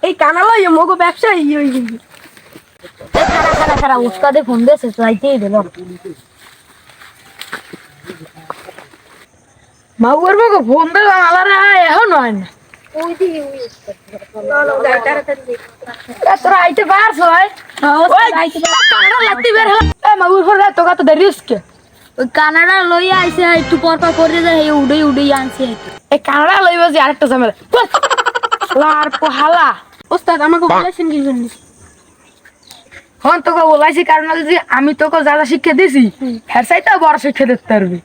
এই কানালাই মগো ব্যবসা খারা উস্তাদে ফোন দিয়েছে চাইতেই দিল মাগুর মগো ফোন দিলাম আলারে এখন হয় না তোরা আইতে পারছ মাগুর ফোন তোকা তো রিস্ক ওই কানাডা লইয়া আইছে একটু পর করে যায় উড়ে আনছে এই কানাডা লইব যে আরেকটা ঝামেলা আর পোহালা ওস্তাদ আমাকে বলেছেন কি জন্য হন তোকে বলাইছি কারণ যদি আমি তোকে যা যা শিক্ষা দিছি হ্যাঁ চাইতেও বড় শিক্ষা দিতে পারবি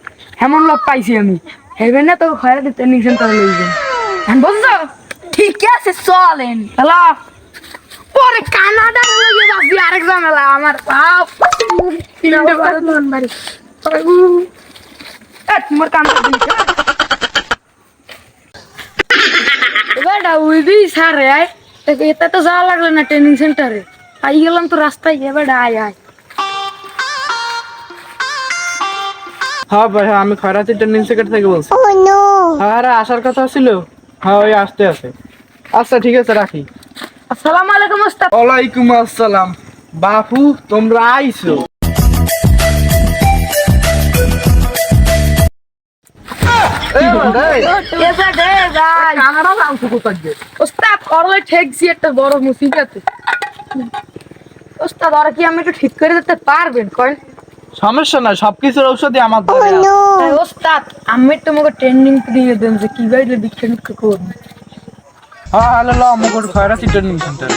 এমন লোক পাইছি আমি হেবে না তোকে খয়রা দিতে নিয়েছেন তাহলে লইবেন বুঝছো ঠিক আছে চলেন হ্যালো পরে কানাডা লইয়ে যাবি আরেক ঝামেলা আমার বাপ বাড়ি তোমার কাম বেটা উইবি সারে আয় এটা তো যাওয়া লাগলো না ট্রেনিং সেন্টারে আই গেলাম তো রাস্তায় গিয়ে বেটা আয় হ্যাঁ ভাই আমি খয়রাতি ট্রেনিং সেন্টার থেকে বলছি হ্যাঁ আসার কথা ছিল হ্যাঁ ওই আসতে আছে আচ্ছা ঠিক আছে রাখি আসসালামু আলাইকুম ওস্তাদ ওয়ালাইকুম আসসালাম বাপু তোমরা আইছো ওস্তাদ করলে ঠেকছি একটা বড় মুসিবতে ওস্তাদ ওরা কি আমি একটু ঠিক করে দিতে পারবেন কয় সমস্যা না সবকিছুর ঔষধই আমার ধরে ওস্তাদ আমি তোমাকে ট্রেনিং দিয়ে দেন যে কিভাবে বিজ্ঞান করব হ্যাঁ হ্যালো আমাকে খয়রাতি ট্রেনিং সেন্টার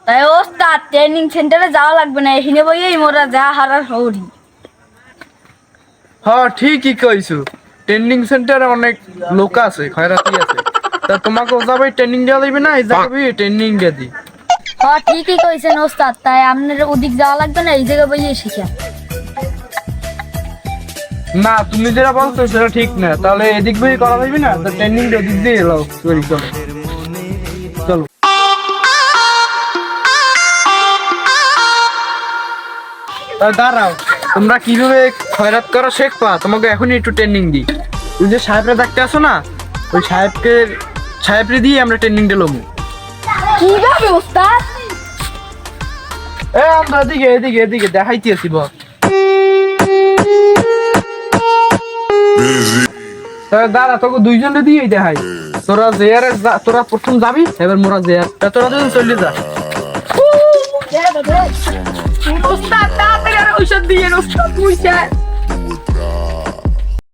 তাই ওস্তাদ ট্রেনিং সেন্টারে যাওয়া লাগবে না এখানে বইয়েই মোরা যা হারার হরি হ্যাঁ ঠিকই কইছো ট্রেনিং সেন্টারে অনেক লোক আছে খয়রাতি আছে তা তোমাকে ওজাবে ট্রেনিং দেওয়া দিবে না এই জায়গায় ট্রেনিং দিয়ে দি হ্যাঁ ঠিকই কইছেন ওস্তাদ তাই আপনার ওদিক যাওয়া লাগবে না এই জায়গায় বইয়ে শিখা না তুমি যেটা বলছো সেটা ঠিক না তাহলে এদিক বই করা যাবে না তো ট্রেনিং এদিক দিয়ে এলাও সরি চলো চলো দাঁড়াও তোমরা কিভাবে খয়রাত করা শেখবা তোমাকে এখনই একটু ট্রেনিং দিই তুই যে সাহেবরা দেখতে আসো না ওই সাহেবরে দিয়ে আমরা ট্রেনিং দিলাম কিভাবে ওস্তাদ আমরা এদিকে দেখাইতেছি বল দাঁড়া তোকে দুইজনে দিয়েই দেখাই তোরা প্রথম যাবি এবার মোরা জেয়ার তোরা দুজন চলে যা ওস্তাদ তাড়াতাড়ি ঔষধ দিয়ে ওস্তাদ